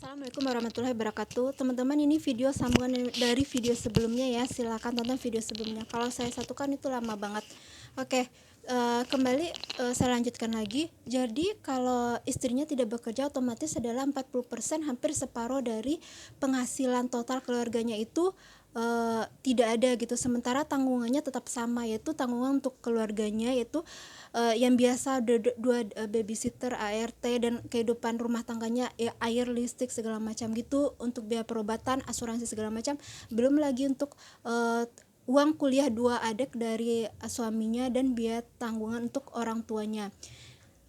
Assalamualaikum warahmatullahi wabarakatuh. Teman-teman, ini video sambungan dari video sebelumnya ya. Silakan tonton video sebelumnya. Kalau saya satukan itu lama banget. Oke, kembali saya lanjutkan lagi. Jadi kalau istrinya tidak bekerja, otomatis adalah 40%, hampir separuh dari penghasilan total keluarganya itu tidak ada gitu. Sementara tanggungannya tetap sama, yaitu tanggungan untuk keluarganya, yaitu yang biasa dua babysitter, ART, dan kehidupan rumah tangganya, ya, air, listrik, segala macam gitu, untuk biaya perobatan, asuransi segala macam. Belum lagi untuk uang kuliah dua adik dari suaminya dan biaya tanggungan untuk orang tuanya.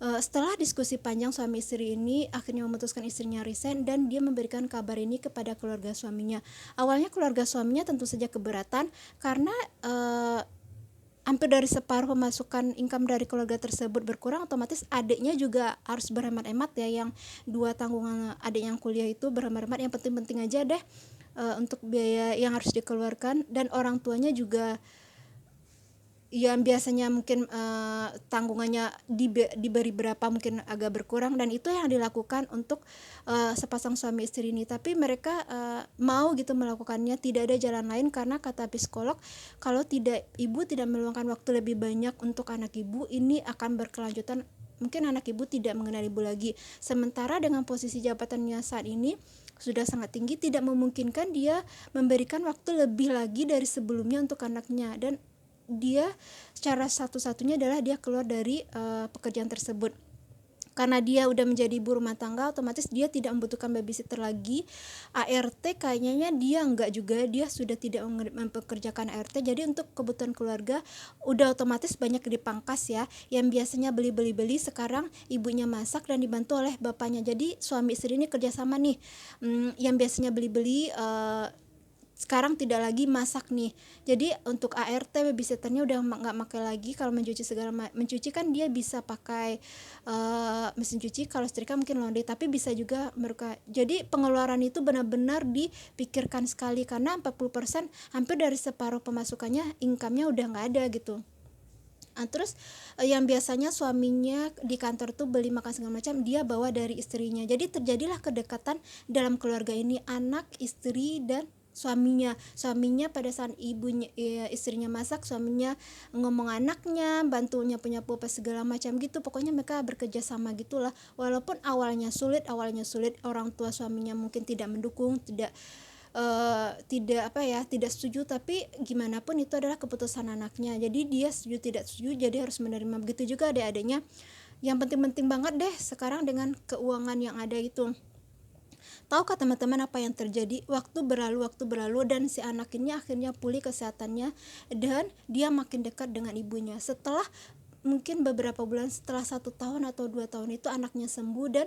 Setelah diskusi panjang, suami istri ini akhirnya memutuskan istrinya resign, dan dia memberikan kabar ini kepada keluarga suaminya. Awalnya keluarga suaminya tentu saja keberatan, karena hampir dari separuh pemasukan income dari keluarga tersebut berkurang, otomatis adiknya juga harus berhemat-hemat ya. Yang dua tanggungan adik yang kuliah itu berhemat-hemat, yang penting-penting aja deh untuk biaya yang harus dikeluarkan. Dan orang tuanya juga yang biasanya mungkin tanggungannya diberi berapa, mungkin agak berkurang, dan itu yang dilakukan untuk sepasang suami istri ini. Tapi mereka mau gitu melakukannya, tidak ada jalan lain, karena kata psikolog, kalau ibu tidak meluangkan waktu lebih banyak untuk anak ibu, ini akan berkelanjutan, mungkin anak ibu tidak mengenal ibu lagi. Sementara dengan posisi jabatannya saat ini sudah sangat tinggi, tidak memungkinkan dia memberikan waktu lebih lagi dari sebelumnya untuk anaknya. Dan dia cara satu-satunya adalah dia keluar dari pekerjaan tersebut. Karena dia udah menjadi ibu rumah tangga, otomatis dia tidak membutuhkan babysitter lagi. ART kayaknya dia enggak juga, dia sudah tidak mempekerjakan ART. Jadi untuk kebutuhan keluarga udah otomatis banyak dipangkas ya. Yang biasanya beli sekarang ibunya masak dan dibantu oleh bapaknya. Jadi suami istri ini kerjasama nih. Yang biasanya beli sekarang tidak lagi masak nih. Jadi untuk ART, babysitternya udah nggak pakai lagi. Kalau mencuci mencuci kan dia bisa pakai mesin cuci, kalau setrika mungkin laundry, tapi bisa juga mereka. Jadi pengeluaran itu benar-benar dipikirkan sekali, karena 40%, hampir dari separuh pemasukannya, income-nya udah nggak ada gitu. Terus yang biasanya suaminya di kantor tuh beli makan segala macam, dia bawa dari istrinya. Jadi terjadilah kedekatan dalam keluarga ini, anak, istri, dan suaminya pada saat istrinya masak, suaminya ngomong anaknya, bantunya penyapu apa segala macam gitu. Pokoknya mereka bekerja sama gitulah. Walaupun awalnya sulit, orang tua suaminya mungkin tidak mendukung, tidak setuju, tapi gimana pun itu adalah keputusan anaknya. Jadi dia setuju tidak setuju, jadi harus menerima. Begitu juga adik-adiknya. Yang penting-penting banget deh sekarang dengan keuangan yang ada itu. Tahukah teman-teman apa yang terjadi? Waktu berlalu, dan si anak ini akhirnya pulih kesehatannya, dan dia makin dekat dengan ibunya. Setelah mungkin beberapa bulan, setelah 1 tahun atau 2 tahun itu anaknya sembuh. Dan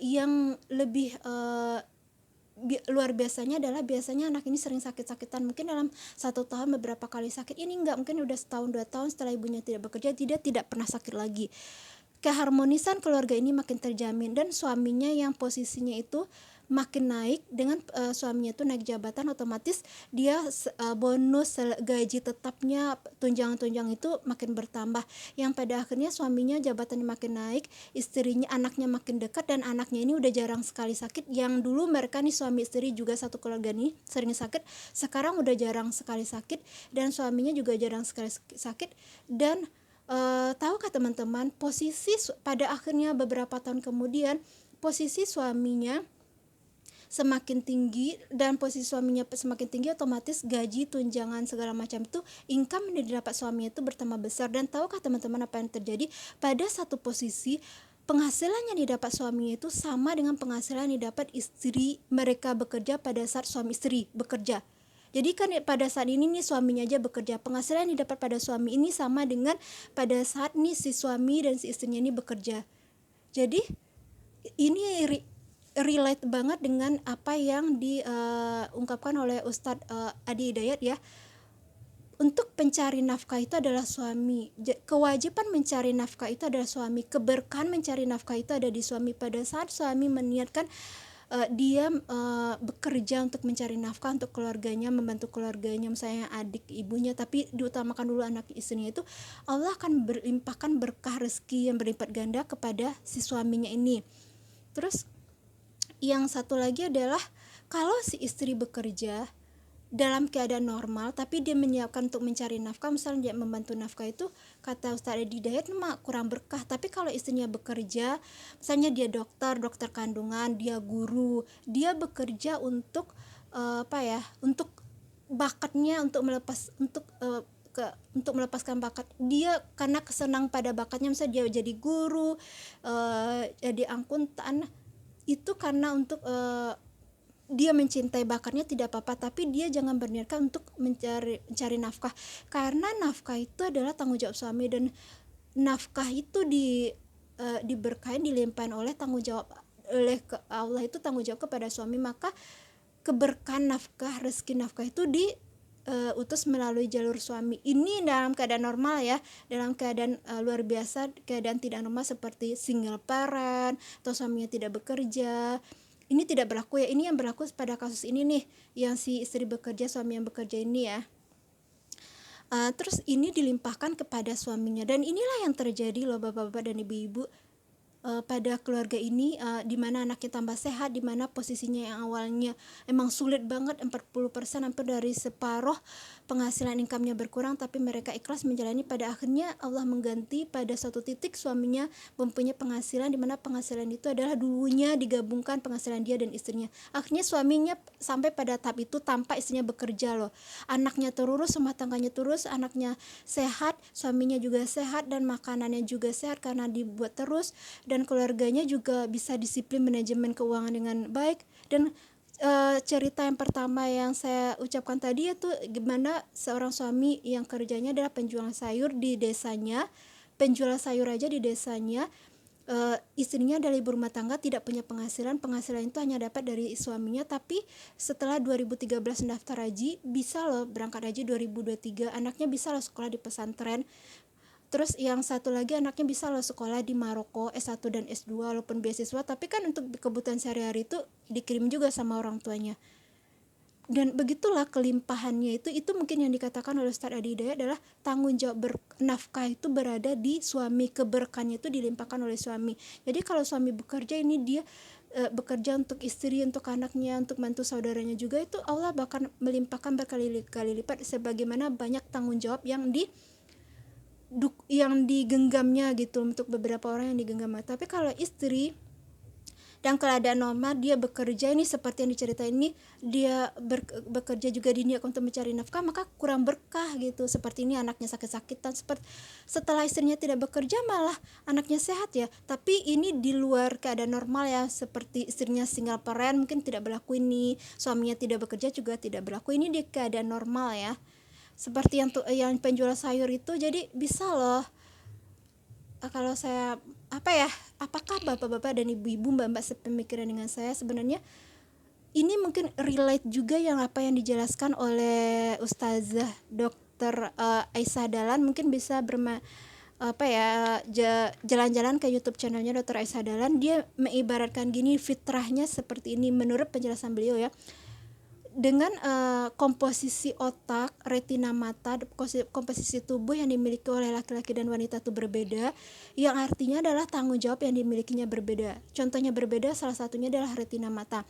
yang lebih luar biasanya adalah, biasanya anak ini sering sakit-sakitan, mungkin dalam 1 tahun beberapa kali sakit. Ini enggak, mungkin udah setahun 2 tahun setelah ibunya tidak bekerja, tidak pernah sakit lagi. Keharmonisan keluarga ini makin terjamin, dan suaminya yang posisinya itu makin naik. Dengan suaminya itu naik jabatan, otomatis dia bonus gaji tetapnya, tunjangan itu makin bertambah, yang pada akhirnya suaminya jabatannya makin naik, istrinya, anaknya makin dekat, dan anaknya ini udah jarang sekali sakit. Yang dulu mereka nih suami istri juga satu keluarga nih sering sakit, sekarang udah jarang sekali sakit, dan suaminya juga jarang sekali sakit. Dan tahukah teman-teman, posisi pada akhirnya beberapa tahun kemudian, posisi suaminya semakin tinggi, dan posisi suaminya semakin tinggi, otomatis gaji, tunjangan segala macam itu, income yang didapat suaminya itu bertambah besar. Dan tahukah teman-teman apa yang terjadi? Pada satu posisi, penghasilan yang didapat suaminya itu sama dengan penghasilan yang didapat istri mereka bekerja pada saat suami istri bekerja. Jadi kan pada saat ini nih suaminya aja bekerja, penghasilan yang didapat pada suami ini sama dengan pada saat nih si suami dan si istrinya ini bekerja. Jadi ini relate banget dengan apa yang diungkapkan oleh Ustadz Adi Hidayat ya. Untuk pencari nafkah itu adalah suami. Kewajiban mencari nafkah itu adalah suami. Keberkahan mencari nafkah itu ada di suami. Pada saat suami meniatkan dia bekerja untuk mencari nafkah untuk keluarganya, membantu keluarganya, misalnya adik ibunya, tapi diutamakan dulu anak istrinya, itu Allah akan berlimpahkan berkah rezeki yang berlipat ganda kepada si suaminya ini. Terus Yang satu lagi adalah kalau si istri bekerja dalam keadaan normal tapi dia menyiapkan untuk mencari nafkah, misalnya dia membantu nafkah, itu kata Ustaz Edi Hidayat mah kurang berkah. Tapi kalau istrinya bekerja, misalnya dia dokter kandungan, dia guru, dia bekerja untuk untuk bakatnya, untuk melepaskan bakat dia karena kesenang pada bakatnya, misalnya dia jadi guru, jadi akuntan, itu karena untuk dia mencintai bakatnya tidak apa-apa, tapi dia jangan berniatkan untuk mencari nafkah, karena nafkah itu adalah tanggung jawab suami, dan nafkah itu diberkahi, dilimpahin oleh tanggung jawab oleh Allah, itu tanggung jawab kepada suami. Maka keberkahan nafkah, rezeki nafkah itu utus melalui jalur suami. Ini dalam keadaan normal ya, dalam keadaan luar biasa, keadaan tidak normal seperti single parent atau suaminya tidak bekerja, ini tidak berlaku ya. Ini yang berlaku pada kasus ini nih, yang si istri bekerja, suami yang bekerja ini ya. Terus ini dilimpahkan kepada suaminya, dan inilah yang terjadi loh bapak-bapak dan ibu-ibu pada keluarga ini, di mana anaknya tambah sehat, di mana posisinya yang awalnya emang sulit banget, 40% hampir dari separuh penghasilan income-nya berkurang, tapi mereka ikhlas menjalani. Pada akhirnya Allah mengganti pada suatu titik suaminya mempunyai penghasilan, di mana penghasilan itu adalah dulunya digabungkan penghasilan dia dan istrinya. Akhirnya suaminya sampai pada tahap itu tanpa istrinya bekerja loh. Anaknya terurus, rumah tangganya terus, anaknya sehat, suaminya juga sehat, dan makanannya juga sehat karena dibuat terus, dan keluarganya juga bisa disiplin manajemen keuangan dengan baik. Dan cerita yang pertama yang saya ucapkan tadi yaitu gimana seorang suami yang kerjanya adalah penjual sayur di desanya, penjual sayur aja di desanya, istrinya dari ibu rumah tangga, tidak punya penghasilan itu hanya dapat dari suaminya. Tapi setelah 2013 daftar haji, bisa loh berangkat haji 2023, anaknya bisa loh sekolah di pesantren. Terus yang satu lagi anaknya bisa loh sekolah di Maroko S1 dan S2 walaupun beasiswa, tapi kan untuk kebutuhan sehari-hari itu dikirim juga sama orang tuanya. Dan begitulah kelimpahannya itu mungkin yang dikatakan oleh Ustaz Edi Hidayat adalah tanggung jawab nafkah itu berada di suami, keberkahannya itu dilimpahkan oleh suami. Jadi kalau suami bekerja, ini dia bekerja untuk istri, untuk anaknya, untuk bantu saudaranya juga, itu Allah bahkan melimpahkan berkali-kali lipat sebagaimana banyak tanggung jawab yang digenggamnya gitu, untuk beberapa orang yang digenggamnya. Tapi kalau istri dan keadaan normal dia bekerja, ini seperti yang diceritain ini, dia bekerja juga diniatkan untuk mencari nafkah, maka kurang berkah gitu. Seperti ini anaknya sakit-sakitan, setelah istrinya tidak bekerja malah anaknya sehat ya. Tapi ini di luar keadaan normal ya, seperti istrinya single parent mungkin tidak berlaku ini, suaminya tidak bekerja juga tidak berlaku. Ini di keadaan normal ya, seperti yang penjual sayur itu. Jadi bisa loh, kalau saya apakah bapak-bapak dan ibu-ibu, mbak-mbak sepemikiran dengan saya? Sebenarnya ini mungkin relate juga yang dijelaskan oleh Ustazah Dr. Aisyah Dahlan. Mungkin bisa jalan-jalan ke YouTube channelnya Dr. Aisyah Dahlan. Dia mengibaratkan gini, fitrahnya seperti ini menurut penjelasan beliau ya. Dengan komposisi otak, retina mata, komposisi tubuh yang dimiliki oleh laki-laki dan wanita itu berbeda, yang artinya adalah tanggung jawab yang dimilikinya berbeda. Contohnya berbeda, salah satunya adalah retina mata.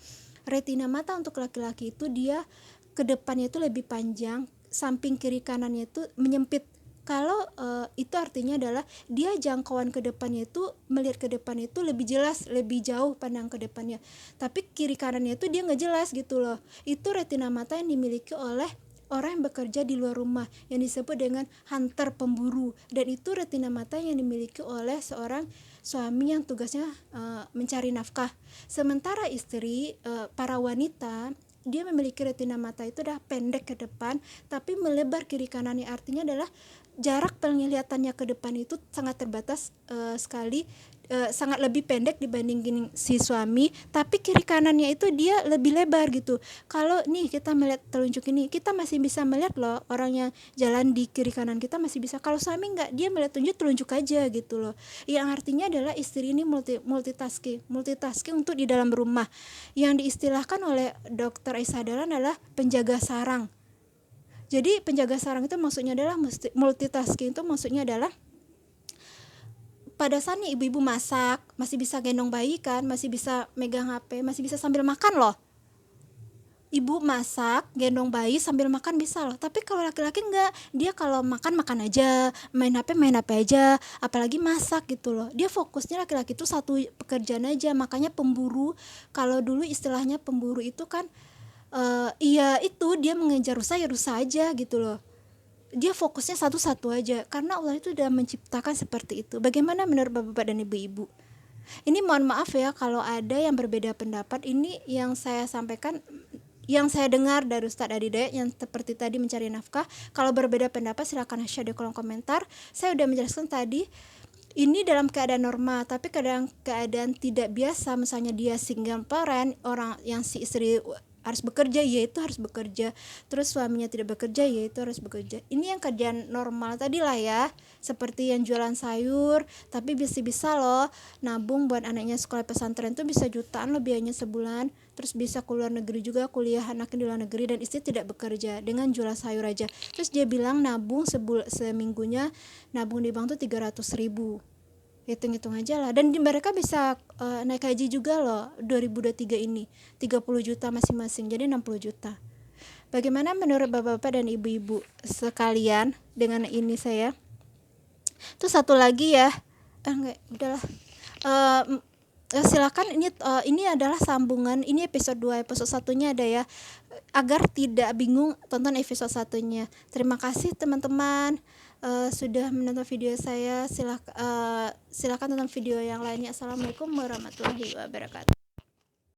Retina mata untuk laki-laki itu dia ke depannya itu lebih panjang, samping kiri kanannya itu menyempit. Kalau itu artinya adalah dia jangkauan ke depannya itu, melihat ke depan itu lebih jelas, lebih jauh pandang ke depannya. Tapi kiri kanannya itu dia nggak jelas gitu loh. Itu retina mata yang dimiliki oleh orang yang bekerja di luar rumah, yang disebut dengan hunter, pemburu. Dan itu retina mata yang dimiliki oleh seorang suami yang tugasnya mencari nafkah. Sementara istri, para wanita, dia memiliki retina mata itu dah pendek ke depan tapi melebar kiri kanannya. Artinya adalah jarak penglihatannya ke depan itu sangat terbatas sekali, sangat lebih pendek dibandingin si suami, tapi kiri kanannya itu dia lebih lebar gitu. Kalau nih kita melihat telunjuk ini, kita masih bisa melihat loh orang yang jalan di kiri kanan kita, masih bisa. Kalau suami enggak, dia melihat telunjuk aja gitu loh. Yang artinya adalah istri ini multitasking untuk di dalam rumah. Yang diistilahkan oleh Dr. Aisyah Dahlan adalah penjaga sarang. Jadi penjaga sarang itu maksudnya adalah multitasking, itu maksudnya adalah pada saatnya ibu-ibu masak, masih bisa gendong bayi kan, masih bisa megang HP, masih bisa sambil makan loh. Ibu masak, gendong bayi sambil makan bisa loh. Tapi kalau laki-laki enggak, dia kalau makan aja, main HP aja, apalagi masak gitu loh. Dia fokusnya laki-laki itu satu pekerjaan aja, makanya pemburu. Kalau dulu istilahnya pemburu itu kan iya itu dia mengejar rusa ya rusa aja gitu loh. Dia fokusnya satu-satu aja karena Allah itu udah menciptakan seperti itu. Bagaimana menurut bapak-bapak dan ibu-ibu? Ini mohon maaf ya kalau ada yang berbeda pendapat. Ini yang saya sampaikan, yang saya dengar dari Ustadz Adi Dayat yang seperti tadi mencari nafkah. Kalau berbeda pendapat silakan share di kolom komentar. Saya udah menjelaskan tadi, ini dalam keadaan normal, tapi keadaan tidak biasa, misalnya dia single parent, orang yang si istri harus bekerja, yaitu harus bekerja, terus suaminya tidak bekerja, yaitu harus bekerja. Ini yang kerjaan normal tadi lah ya, seperti yang jualan sayur, tapi bisa loh nabung buat anaknya sekolah pesantren tuh bisa jutaan loh biayanya sebulan, terus bisa ke luar negeri juga, kuliah anaknya di luar negeri dan istri tidak bekerja dengan jualan sayur aja. Terus dia bilang nabung seminggunya nabung di bank tuh 300.000, hitung-hitung aja lah. Dan mereka bisa naik haji juga loh 2023 ini, 30 juta masing-masing, jadi 60 juta. Bagaimana menurut bapak-bapak dan ibu-ibu sekalian dengan ini saya? Terus satu lagi ya, enggak, udahlah. Silakan, ini adalah sambungan, ini episode 2, episode 1-nya ada ya. Agar tidak bingung, tonton episode 1-nya. Terima kasih teman-teman sudah menonton video saya. Silakan tonton video yang lainnya. Assalamualaikum warahmatullahi wabarakatuh.